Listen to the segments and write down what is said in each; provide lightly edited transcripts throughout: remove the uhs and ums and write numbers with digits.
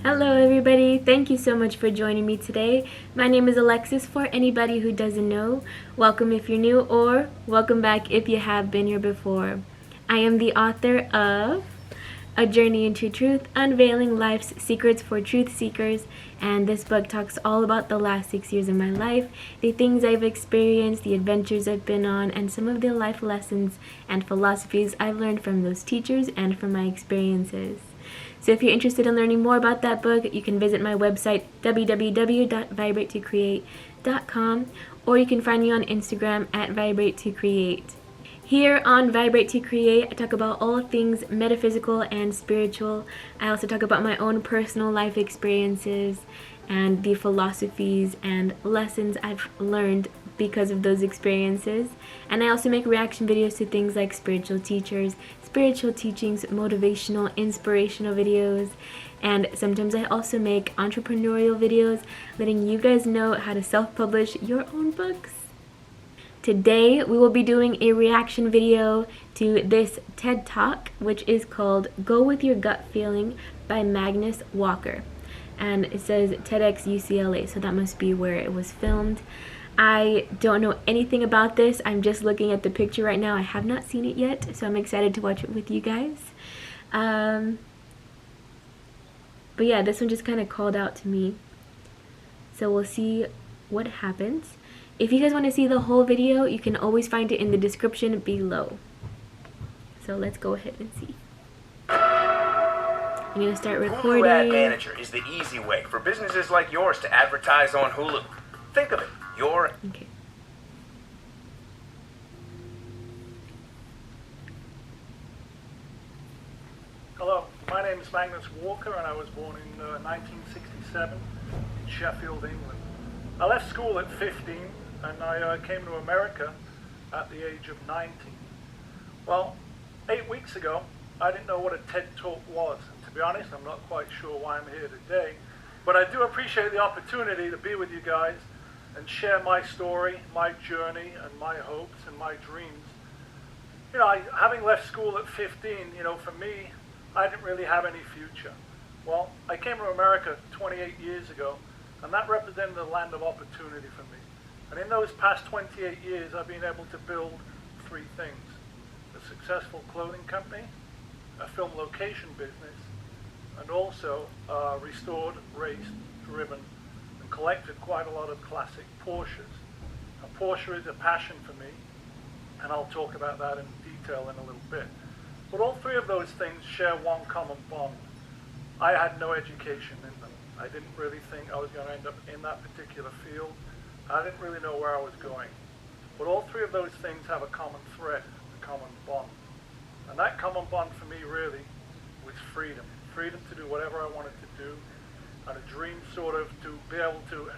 Hello everybody, thank you so much for joining me today. My name is Alexis for anybody who doesn't know. Welcome if you're new or welcome back if you have been here before. I am the author of A Journey into Truth, Unveiling Life's Secrets for Truth Seekers, and this book talks all about the last 6 years of my life, the things I've experienced, the adventures I've been on, and some of the life lessons and philosophies I've learned from those teachers and from my experiences. So if you're interested in learning more about that book, you can visit my website www.vibratecreate.com, or you can find me on Instagram at Vibrate2Create. Here on Vibrate to Create, I talk about all things metaphysical and spiritual. I also talk about my own personal life experiences and the philosophies and lessons I've learned because of those experiences. And I also make reaction videos to things like spiritual teachers, spiritual teachings, motivational, inspirational videos. And sometimes I also make entrepreneurial videos letting you guys know how to self-publish your own books. Today we will be doing a reaction video to this TED Talk, which is called Go With Your Gut Feeling by Magnus Walker. And it says TEDx UCLA, so that must be where it was filmed. I don't know anything about this. I'm just looking at the picture right now. I have not seen it yet, so I'm excited to watch it with you guys. But yeah, this one just kind of called out to me. So we'll see what happens. If you guys want to see the whole video, you can always find it in the description below. So let's go ahead and see. I'm going to start recording. Hulu Ad Manager is the easy way for businesses like yours to advertise on Hulu. Think of it, Okay. Hello, my name is Magnus Walker and I was born in 1967 in Sheffield, England. I left school at 15 and I came to America at the age of 19. Well, 8 weeks ago, I didn't know what a TED Talk was. And to be honest, I'm not quite sure why I'm here today, but I do appreciate the opportunity to be with you guys and share my story, my journey, and my hopes and my dreams. You know, having left school at 15, for me, I didn't really have any future. Well, I came to America 28 years ago, and that represented a land of opportunity for me. And in those past 28 years, I've been able to build three things: a successful clothing company, a film location business, and also restored, raced, driven, and collected quite a lot of classic Porsches. Now, Porsche is a passion for me, and I'll talk about that in detail in a little bit. But all three of those things share one common bond. I had no education in them. I didn't really think I was going to end up in that particular field. I didn't really know where I was going. But all three of those things have a common thread, a common bond. And that common bond for me really was freedom. Freedom to do whatever I wanted to do, and a dream sort of to be able to,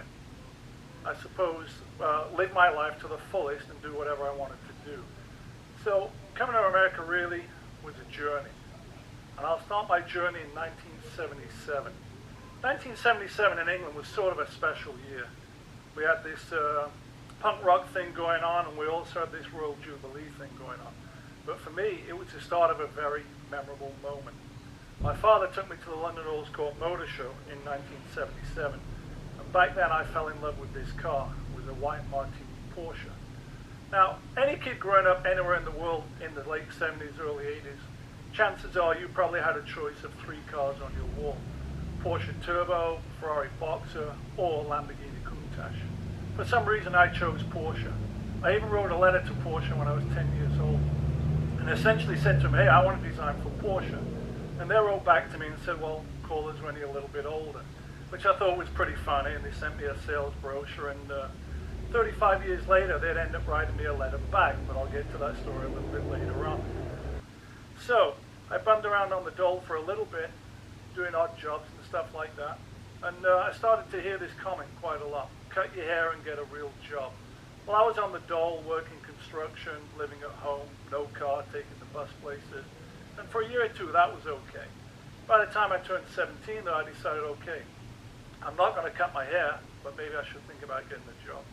I suppose, live my life to the fullest and do whatever I wanted to do. So coming to America really was a journey. And I'll start my journey in 1977. 1977 in England was sort of a special year. We had this punk rock thing going on, and we also had this Royal Jubilee thing going on. But for me, it was the start of a very memorable moment. My father took me to the London Earls Court Motor Show in 1977. And back then I fell in love with this car. It was a white Martini Porsche. Now, any kid growing up anywhere in the world in the late 70s, early 80s, chances are you probably had a choice of three cars on your wall: Porsche Turbo, Ferrari Boxer, or Lamborghini Countach. For some reason I chose Porsche. I even wrote a letter to Porsche when I was 10 years old and essentially said to them, hey, I want to design for Porsche. And they wrote back to me and said, well, call us when you're a little bit older, which I thought was pretty funny, and they sent me a sales brochure, and 35 years later they'd end up writing me a letter back, but I'll get to that story a little bit later on. So I bummed around on the dole for a little bit, doing odd jobs and stuff like that, and I started to hear this comment quite a lot: cut your hair and get a real job. Well, I was on the dole, working construction, living at home, no car, taking the bus places, and for a year or two that was okay. By the time I turned 17 though, I decided, okay, I'm not going to cut my hair, but maybe I should think about getting a job.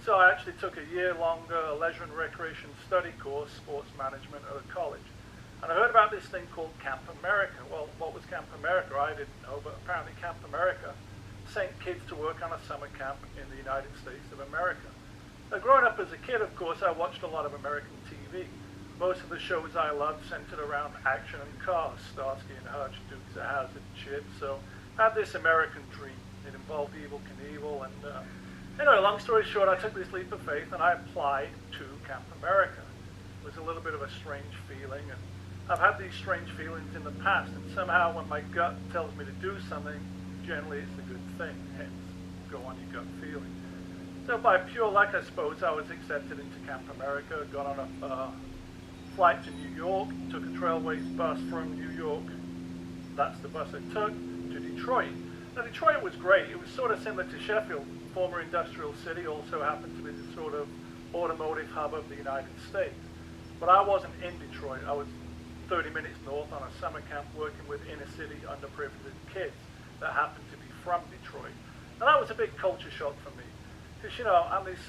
So I actually took a year-long leisure and recreation study course, sports management, at a college. And I heard about this thing called Camp America. Well, what was Camp America? I didn't know, but apparently Camp America sent kids to work on a summer camp in the United States of America. Now, growing up as a kid, of course, I watched a lot of American TV. Most of the shows I loved centered around action and cars, Starsky and Hutch, Dukes of Hazzard, and shit. So I had this American dream. It involved Evel Knievel, and anyway, long story short, I took this leap of faith and I applied to Camp America. It was a little bit of a strange feeling, and I've had these strange feelings in the past, and somehow when my gut tells me to do something, generally it's a good thing, hence go on your gut feeling. So by pure luck, I suppose, I was accepted into Camp America, got on a flight to New York, took a Trailways bus from New York, that's the bus I took, to Detroit. Now Detroit was great, it was sort of similar to Sheffield, former industrial city, also happened to be the sort of automotive hub of the United States. But I wasn't in Detroit, I was 30 minutes north on a summer camp working with inner city underprivileged kids that happened to be from Detroit. And that was a big culture shock for me. Because, you know, I'm this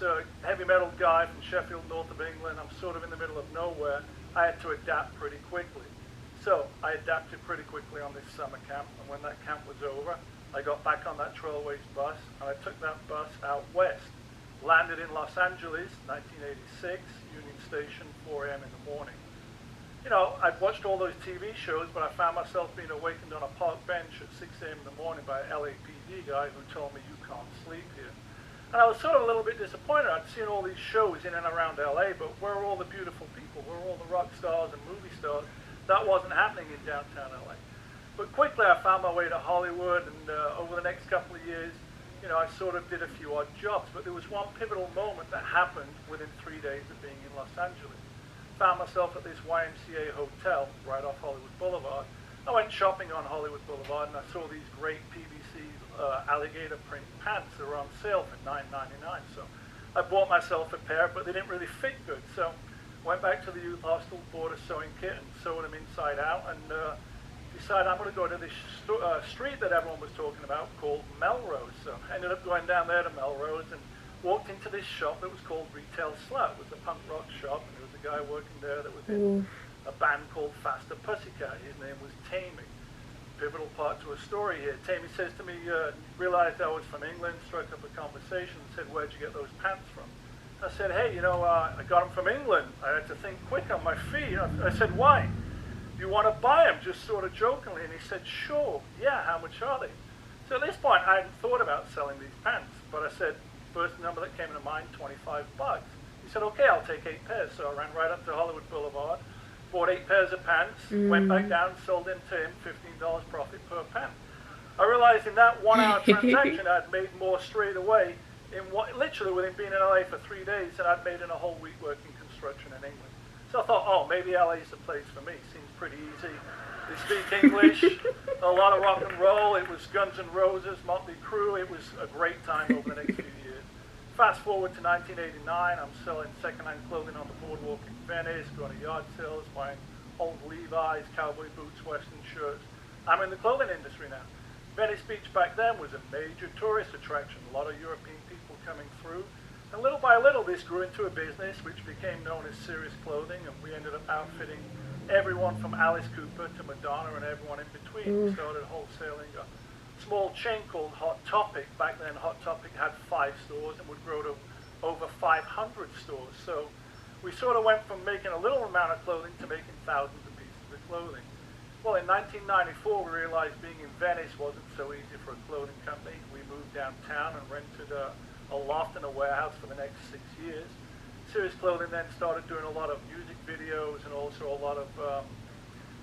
heavy metal guy from Sheffield, north of England. I'm sort of in the middle of nowhere. I had to adapt pretty quickly. So I adapted pretty quickly on this summer camp. And when that camp was over, I got back on that Trailways bus. And I took that bus out west. Landed in Los Angeles, 1986, Union Station, 4 a.m. in the morning. You know, I'd watched all those TV shows, but I found myself being awakened on a park bench at 6 a.m. in the morning by an LAPD guy who told me, you can't sleep here. And I was sort of a little bit disappointed. I'd seen all these shows in and around LA, but where are all the beautiful people? Where are all the rock stars and movie stars? That wasn't happening in downtown LA. But quickly I found my way to Hollywood, and over the next couple of years, you know, I sort of did a few odd jobs, but there was one pivotal moment that happened within 3 days of being in Los Angeles. Found myself at this YMCA hotel right off Hollywood Boulevard. I went shopping on Hollywood Boulevard and I saw these great PVC alligator print pants that were on sale for $9.99. So I bought myself a pair, but they didn't really fit good. So went back to the youth hostel, bought a sewing kit and sewed them inside out, and decided I'm going to go to this street that everyone was talking about called Melrose. So I ended up going down there to Melrose and walked into this shop that was called Retail Slut. It was a punk rock shop, and there was a guy working there that was in a band called Faster Pussycat. His name was Tammy. Pivotal part to a story here. Tammy says to me, realized I was from England, struck up a conversation, and said, where'd you get those pants from? I said, hey, you know, I got them from England. I had to think quick on my feet. I said, why? You want to buy them? Just sort of jokingly. And he said, sure. Yeah, how much are they? So at this point, I hadn't thought about selling these pants, but I said, first number that came into mind, 25 bucks. He said, okay, I'll take 8 pairs. So I ran right up to Hollywood Boulevard, bought 8 pairs of pants, went back down, sold them to him, $15 profit per pant. I realized in that 1 hour transaction, I'd made more straight away in what, literally within being in LA for 3 days than I'd made in a whole week working construction in England. So I thought, oh, maybe LA's the place for me. Seems pretty easy. They speak English, a lot of rock and roll. It was Guns N' Roses, Motley Crue. It was a great time over the next few years. Fast forward to 1989, I'm selling secondhand clothing on the boardwalk in Venice, going to yard sales, buying old Levi's, cowboy boots, western shirts. I'm in the clothing industry now. Venice Beach back then was a major tourist attraction, a lot of European people coming through. And little by little, this grew into a business which became known as Serious Clothing, and we ended up outfitting everyone from Alice Cooper to Madonna and everyone in between. We started wholesaling a small chain called Hot Topic. Back then, Hot Topic had 5 stores and would grow to over 500 stores. So we sort of went from making a little amount of clothing to making thousands of pieces of clothing. Well, in 1994, we realized being in Venice wasn't so easy for a clothing company. We moved downtown and rented a loft and a warehouse for the next 6 years. Serious Clothing then started doing a lot of music videos and also a lot of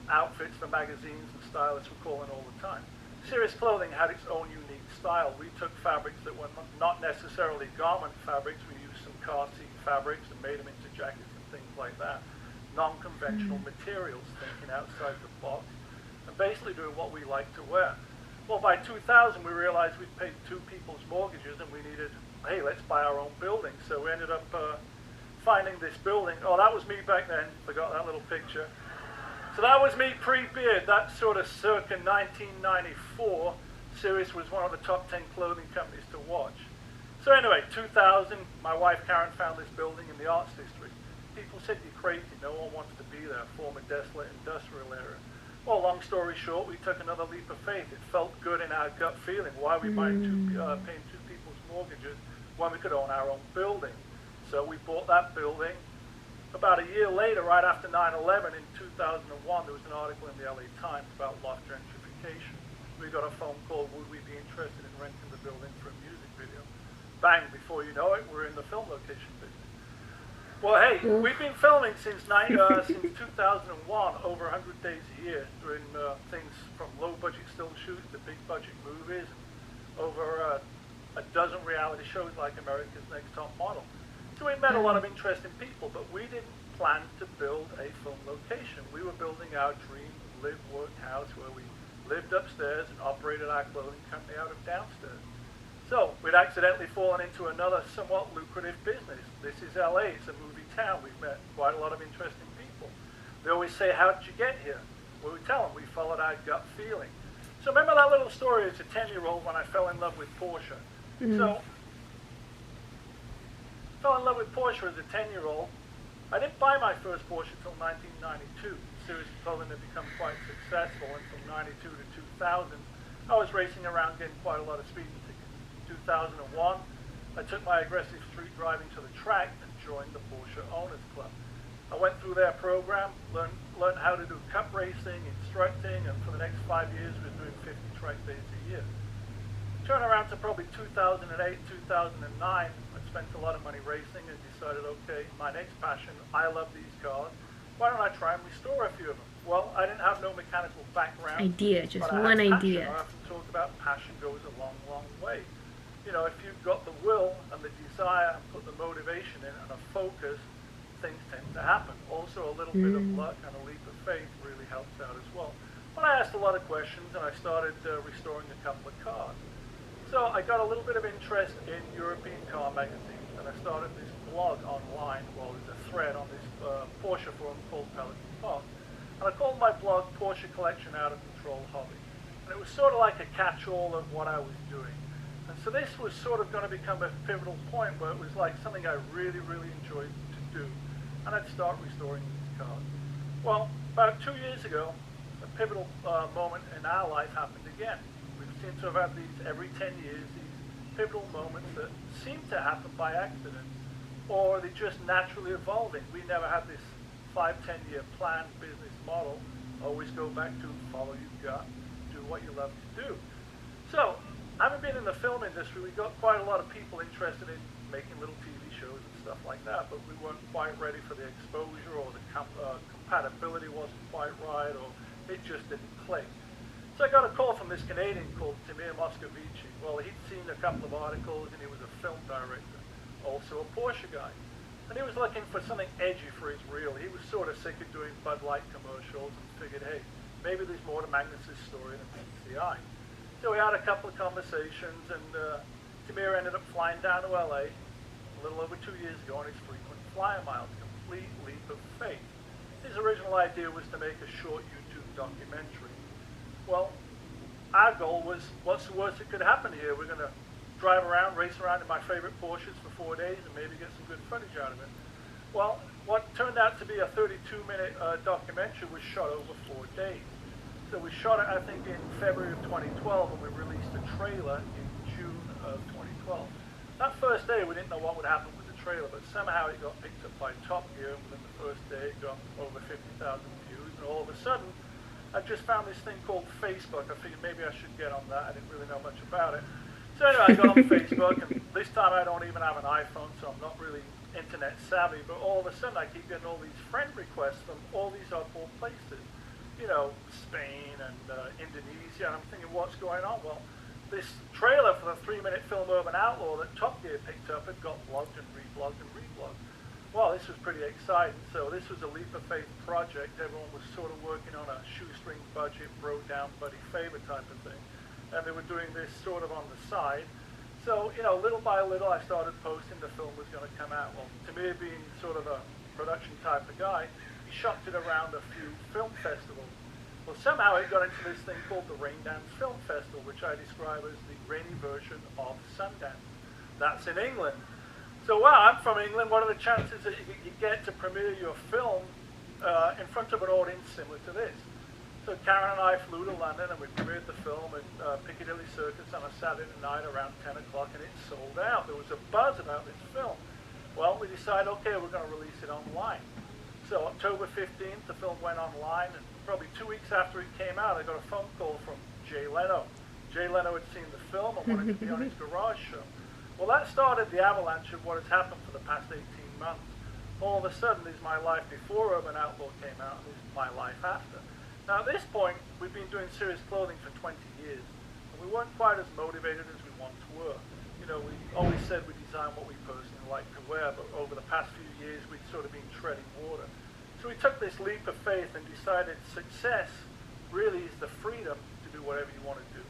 outfits for magazines, and stylists were calling all the time. Serious Clothing had its own unique style. We took fabrics that were not necessarily garment fabrics. We used some car seat fabrics and made them into jackets and things like that. Non-conventional materials, thinking outside the box, and basically doing what we like to wear. Well, by 2000, we realized we'd paid 2 people's mortgages and we needed, hey, let's buy our own building. So we ended up finding this building. Oh, that was me back then. Forgot that little picture. So that was me pre-beard. That's sort of circa 1994. Sirius was one of the top 10 clothing companies to watch. So anyway, 2000, my wife Karen found this building in the Arts District. People said you're crazy. No one wants to be there. Former desolate industrial area. Well, long story short, we took another leap of faith. It felt good in our gut feeling. Why are we paying two people's mortgages when we could own our own building? So we bought that building. About a year later, right after 9/11 in 2001, there was an article in the LA Times about loft gentrification. We got a phone call, would we be interested in renting the building for a music video? Bang, before you know it, we're in the film location business. Well, hey, we've been filming since 2001, over 100 days a year, doing things from low-budget still shoots to big-budget movies, over a dozen reality shows like America's Next Top Model. So we met a lot of interesting people, but we didn't plan to build a film location. We were building our dream live-work house where we lived upstairs and operated our clothing company out of downstairs. So we'd accidentally fallen into another somewhat lucrative business. This is LA, it's a movie town. We've met quite a lot of interesting people. They always say, how did you get here? Well, we tell them we followed our gut feeling. So remember that little story as a 10-year-old when I fell in love with Porsche? So, fell in love with Porsche as a 10-year-old. I didn't buy my first Porsche until 1992. Series told them to become quite successful, and from 92 to 2000, I was racing around getting quite a lot of speeding tickets. 2001, I took my aggressive street driving to the track and joined the Porsche Owners Club. I went through their program, learned how to do cup racing, instructing, and for the next 5 years was doing 50 track days a year. Turn around to probably 2008, 2009, I spent a lot of money racing and decided, okay, my next passion, I love these cars. Why don't I try and restore a few of them? Well, I didn't have no mechanical background. Just one idea. I often talk about passion goes a long, long way. You know, if you've got the will and the desire and put the motivation in and a focus, things tend to happen. Also, a little bit of luck and a leap of faith really helps out as well. But I asked a lot of questions and I started restoring a couple of cars. So I got a little bit of interest in European car magazines and I started this blog online, well, there's a thread on this Porsche forum called Pelican Park. And I called my blog Porsche Collection Out of Control Hobby. And it was sort of like a catch-all of what I was doing. And so this was sort of going to become a pivotal point where it was like something I really, really enjoyed to do. And I'd start restoring these cars. Well, about 2 years ago, a pivotal moment in our life happened again. We seem to have had these every 10 years, these pivotal moments that seem to happen by accident, or they're just naturally evolving. We never had this 5-10-year plan business model. Always go back to follow your gut, do what you love to do. So, having been in the film industry, we got quite a lot of people interested in making little TV shows and stuff like that, but we weren't quite ready for the exposure, or the compatibility wasn't quite right, or it just didn't click. So I got a call from this Canadian called Tamir Moscovici. Well, he'd seen a couple of articles and he was a film director, also a Porsche guy. And he was looking for something edgy for his reel. He was sort of sick of doing Bud Light commercials and figured, hey, maybe there's more to Magnus's story than meets the eye. So we had a couple of conversations, and Tamir ended up flying down to LA a little over 2 years ago on his frequent flyer miles. Complete leap of faith. His original idea was to make a short YouTube documentary. Well, our goal was, what's the worst that could happen here? We're going to drive around, race around in my favorite Porsches for 4 days and maybe get some good footage out of it. Well, what turned out to be a 32-minute documentary was shot over 4 days. So we shot it, I think, in February of 2012, and we released a trailer in June of 2012. That first day, we didn't know what would happen with the trailer, but somehow it got picked up by Top Gear, and within the first day, it got over 50,000 views, and all of a sudden, I just found this thing called Facebook. I figured maybe I should get on that. I didn't really know much about it. So anyway, I got on Facebook, and this time I don't even have an iPhone, so I'm not really internet savvy, but all of a sudden I keep getting all these friend requests from all these oddball places. You know, Spain and Indonesia, and I'm thinking, what's going on? Well, this trailer for the 3-minute film Urban Outlaw that Top Gear picked up had got blogged and reblogged and reblogged. Well, this was pretty exciting. So this was a leap of faith project. Everyone was sort of working on a shoestring budget, bro-down, buddy favor type of thing. And they were doing this sort of on the side. So, you know, little by little, I started posting the film was going to come out. Well, Tamir being sort of a production type of guy, he shopped it around a few film festivals. Well, somehow it got into this thing called the Raindance Film Festival, which I describe as the rainy version of Sundance. That's in England. So, well, I'm from England. What are the chances that you get to premiere your film in front of an audience similar to this? So Karen and I flew to London and we premiered the film at Piccadilly Circus on a Saturday night around 10 o'clock, and it sold out. There was a buzz about this film. Well, we decided, okay, we're going to release it online. So October 15th, the film went online, and probably 2 weeks after it came out, I got a phone call from Jay Leno. Jay Leno had seen the film and wanted to be on his garage show. Well, that started the avalanche of what has happened for the past 18 months. All of a sudden, there's my life before Urban Outlaw came out, and there's my life after. Now, at this point, we've been doing serious clothing for 20 years, and we weren't quite as motivated as we once were. You know, we always said we design what we personally like to wear, but over the past few years, we'd sort of been treading water. So we took this leap of faith and decided success really is the freedom to do whatever you want to do.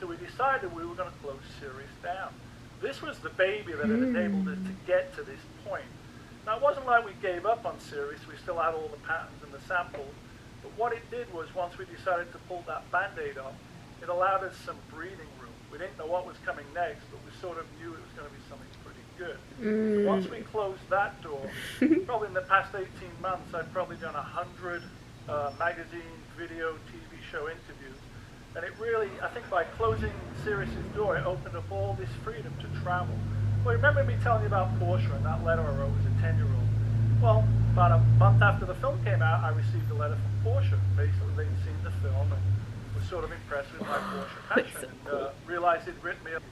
So we decided we were going to close Sirius down. This was the baby that had enabled us to get to this point. Now, it wasn't like we gave up on Sirius. We still had all the patterns and the samples. But what it did was, once we decided to pull that Band-Aid off, it allowed us some breathing room. We didn't know what was coming next, but we sort of knew it was going to be something pretty good. Once we closed that door, probably in the past 18 months, I've probably done 100 magazine, video, TV show interviews. And it really, I think by closing Sirius's door, it opened up all this freedom to travel. Well, remember me telling you about Porsche and that letter I wrote as a 10-year-old? Well, about a month after the film came out, I received a letter from Porsche. Basically, they'd seen the film and was sort of impressed with my Porsche passion and realized they'd written me up.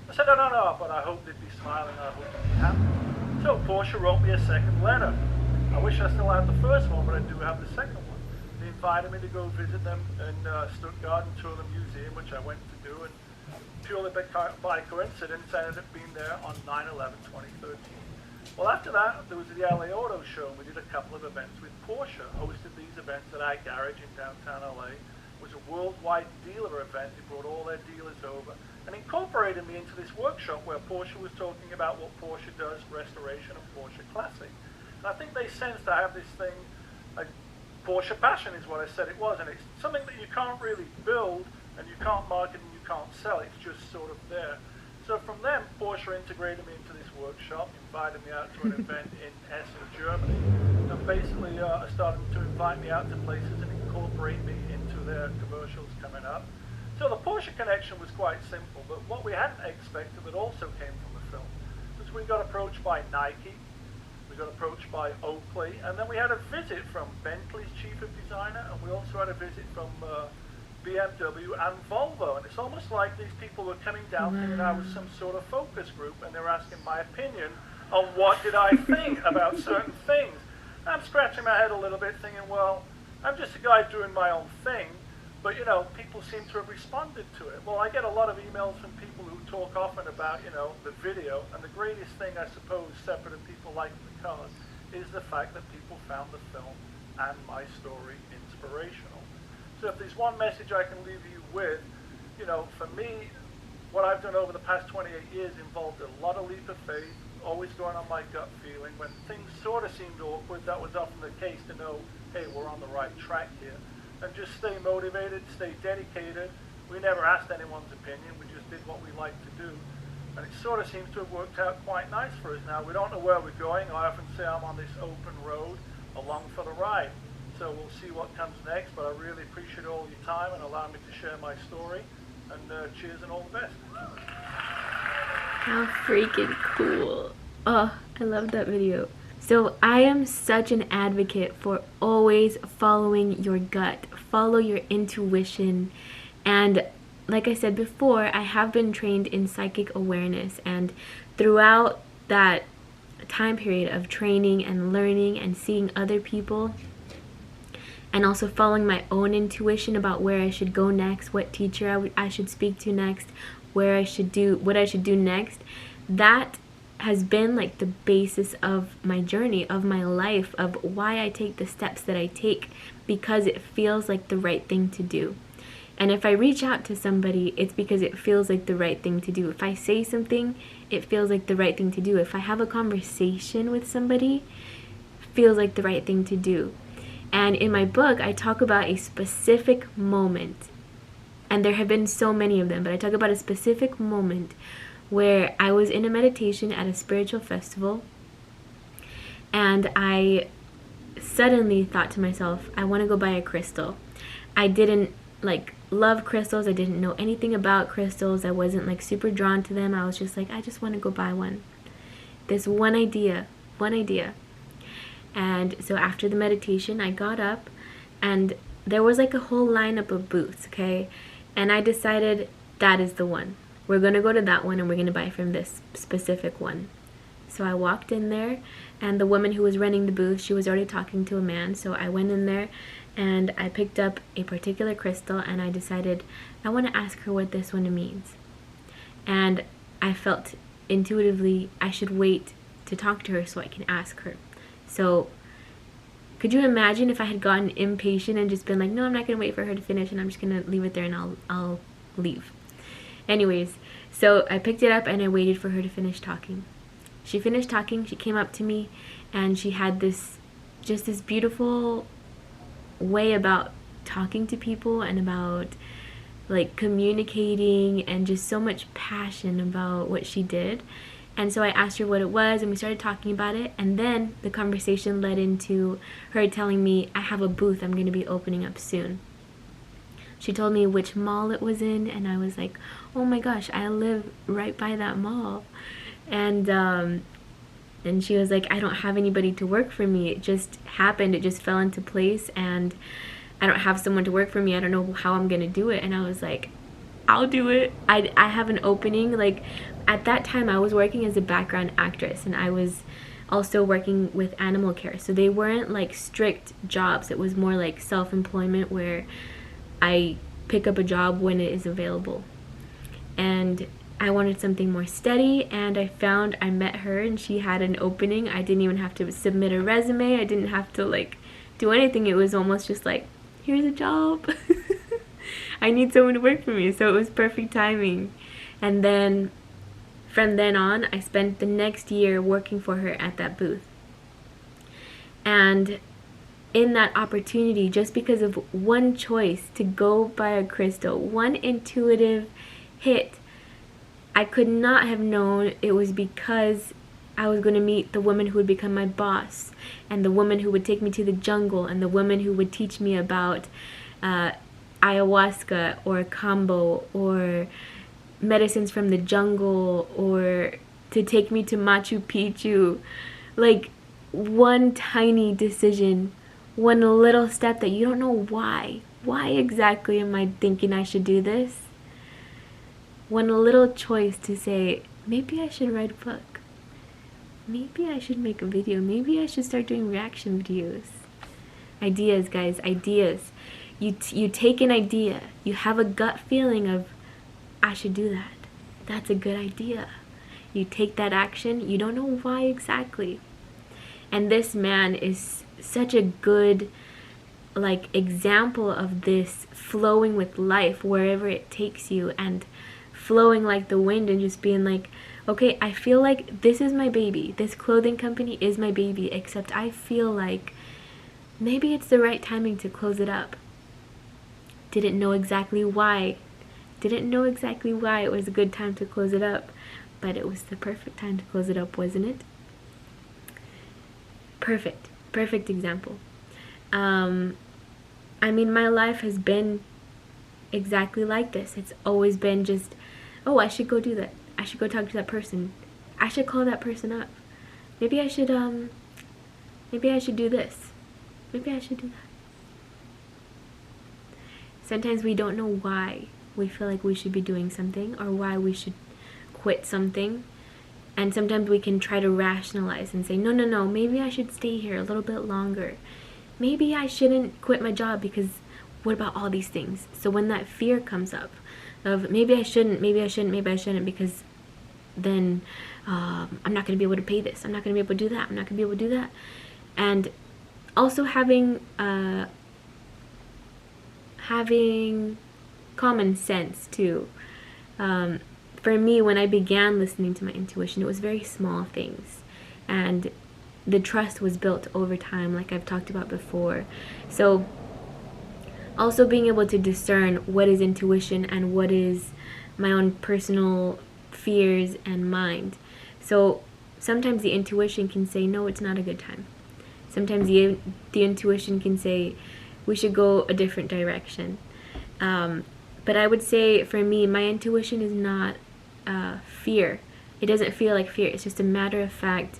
I said, no, but I hope they'd be smiling, I hope they'd be happy. So Porsche wrote me a second letter. I wish I still had the first one, but I do have the second one. They invited me to go visit them in Stuttgart and tour the museum, which I went to do, and purely by coincidence, I ended up being there on 9/11/2013. Well, after that, there was the LA Auto Show, and we did a couple of events with Porsche. Hosted these events at our garage in downtown LA. It was a worldwide dealer event. They brought all their dealers over and incorporated me into this workshop where Porsche was talking about what Porsche does, restoration of Porsche Classic. And I think they sensed I have this thing, like Porsche passion is what I said it was, and it's something that you can't really build, and you can't market, and you can't sell. It's just sort of there. So from them, Porsche integrated me into this workshop, invited me out to an event in Essen, Germany, and basically started to invite me out to places and incorporate me into their commercials coming up. So the Porsche connection was quite simple, but what we hadn't expected that also came from the film was we got approached by Nike, we got approached by Oakley, and then we had a visit from Bentley's chief of designer, and we also had a visit from BMW and Volvo. And it's almost like these people were coming down thinking I was some sort of focus group, and they were asking my opinion on what did I think about certain things. And I'm scratching my head a little bit thinking, well, I'm just a guy doing my own thing, but you know, people seem to have responded to it. Well, I get a lot of emails from people who talk often about, you know, the video, and the greatest thing, I suppose, separate of people liking the cars, is the fact that people found the film and my story inspirational. So if there's one message I can leave you with, you know, for me, what I've done over the past 28 years involved a lot of leap of faith, always going on my gut feeling. When things sort of seemed awkward, that was often the case to know, hey, we're on the right track here. And just stay motivated, stay dedicated. We never asked anyone's opinion, we just did what we liked to do. And it sort of seems to have worked out quite nice for us now. We don't know where we're going. I often say I'm on this open road, along for the ride. So we'll see what comes next, but I really appreciate all your time and allowing me to share my story. And cheers and all the best. How freaking cool. Oh, I love that video. So I am such an advocate for always following your gut, follow your intuition. And like I said before, I have been trained in psychic awareness, and throughout that time period of training and learning and seeing other people, and also following my own intuition about where I should go next, what teacher I should speak to next, what I should do next, that has been like the basis of my journey, of my life, of why I take the steps that I take, because it feels like the right thing to do. And if I reach out to somebody, it's because it feels like the right thing to do. If I say something, it feels like the right thing to do. If I have a conversation with somebody, it feels like the right thing to do. And in my book, I talk about a specific moment, and there have been so many of them, but I talk about a specific moment where I was in a meditation at a spiritual festival, and I suddenly thought to myself, I want to go buy a crystal. I didn't like love crystals. I didn't know anything about crystals. I wasn't like super drawn to them. I was just like, I just want to go buy one. This one idea. And so after the meditation, I got up, and there was like a whole lineup of booths, okay? And I decided that is the one. We're going to go to that one, and we're going to buy from this specific one. So I walked in there, and the woman who was running the booth, she was already talking to a man. So I went in there, and I picked up a particular crystal, and I decided I want to ask her what this one means. And I felt intuitively I should wait to talk to her so I can ask her. So could you imagine if I had gotten impatient and just been like, no, I'm not going to wait for her to finish, and I'm just going to leave it there, and I'll leave. Anyways, so I picked it up, and I waited for her to finish talking. She finished talking, she came up to me, and she had this beautiful way about talking to people and about like communicating, and just so much passion about what she did. And so I asked her what it was, and we started talking about it, and then the conversation led into her telling me, I have a booth I'm going to be opening up soon. She told me which mall it was in, and I was like, oh my gosh, I live right by that mall. And she was like, I don't have anybody to work for me. It just happened. It just fell into place, and I don't have someone to work for me. I don't know how I'm going to do it. And I was like, I'll do it. I have an opening. Like, at that time, I was working as a background actress, and I was also working with animal care. So they weren't like strict jobs. It was more like self-employment, where I pick up a job when it is available. And I wanted something more steady, and I met her, and she had an opening. I didn't even have to submit a resume. I didn't have to like do anything. It was almost just like, here's a job. I need someone to work for me. So it was perfect timing. And then from then on, I spent the next year working for her at that booth. And in that opportunity, just because of one choice to go buy a crystal, one intuitive hit, I could not have known it was because I was going to meet the woman who would become my boss, and the woman who would take me to the jungle, and the woman who would teach me about ayahuasca or kambo or medicines from the jungle, or to take me to Machu Picchu. Like, one tiny decision, one little step that you don't know why exactly am I thinking I should do this. One little choice to say, maybe I should write a book. Maybe I should make a video. Maybe I should start doing reaction videos. Ideas, guys, ideas. You take an idea. You have a gut feeling of, I should do that. That's a good idea. You take that action. You don't know why exactly. And this man is such a good like example of this flowing with life wherever it takes you, and flowing like the wind, and just being like, okay, I feel like this is my baby. This clothing company is my baby, except I feel like maybe it's the right timing to close it up. Didn't know exactly why it was a good time to close it up, but it was the perfect time to close it up, wasn't it? Perfect example. I mean, my life has been exactly like this. It's always been just, oh, I should go do that. I should go talk to that person. I should call that person up. Maybe I should do this. Maybe I should do that. Sometimes we don't know why we feel like we should be doing something, or why we should quit something. And sometimes we can try to rationalize and say, no, maybe I should stay here a little bit longer. Maybe I shouldn't quit my job because what about all these things? So when that fear comes up of maybe I shouldn't, because then I'm not going to be able to pay this. I'm not going to be able to do that. And also having common sense too. For me, when I began listening to my intuition, it was very small things, and the trust was built over time, like I've talked about before. So also being able to discern what is intuition and what is my own personal fears and mind. So sometimes the intuition can say, no, it's not a good time. Sometimes the intuition can say, we should go a different direction. But I would say for me, my intuition is not fear. It doesn't feel like fear. It's just a matter of fact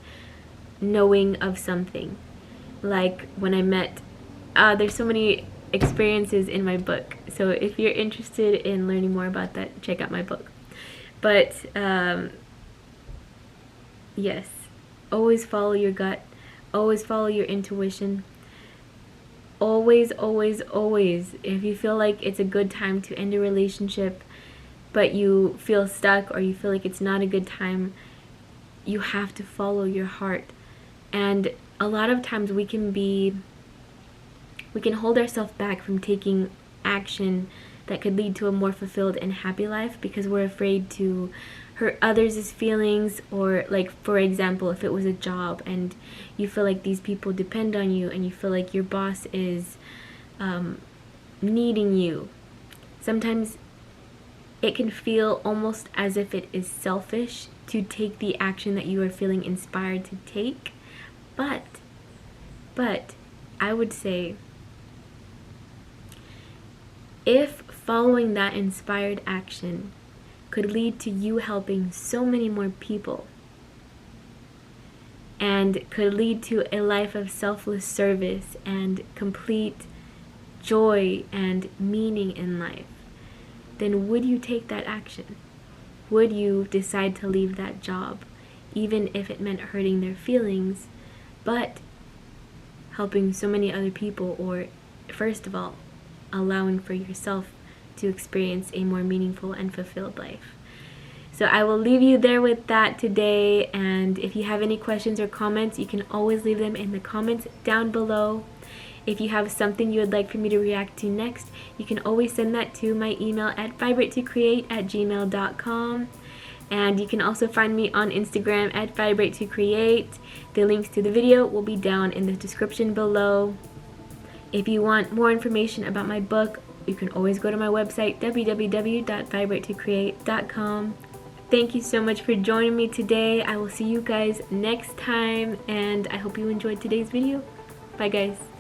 knowing of something. Like when I met, there's so many experiences in my book. So if you're interested in learning more about that, check out my book. But yes, always follow your gut. Always follow your intuition. Always, always, always, if you feel like it's a good time to end a relationship, but you feel stuck or you feel like it's not a good time, you have to follow your heart. And a lot of times we can hold ourselves back from taking action that could lead to a more fulfilled and happy life because we're afraid to hurt others' feelings, or like, for example, if it was a job and you feel like these people depend on you and you feel like your boss is needing you. Sometimes it can feel almost as if it is selfish to take the action that you are feeling inspired to take. But I would say, if following that inspired action could lead to you helping so many more people and could lead to a life of selfless service and complete joy and meaning in life, then would you take that action? Would you decide to leave that job, even if it meant hurting their feelings, but helping so many other people, or first of all, allowing for yourself to experience a more meaningful and fulfilled life? So I will leave you there with that today, and if you have any questions or comments, you can always leave them in the comments down below. If you have something you would like for me to react to next, you can always send that to my email at vibrate2create@gmail.com. And you can also find me on Instagram at Vibrate2Create. The links to the video will be down in the description below. If you want more information about my book, you can always go to my website, www.vibrate2create.com. Thank you so much for joining me today. I will see you guys next time, and I hope you enjoyed today's video. Bye guys.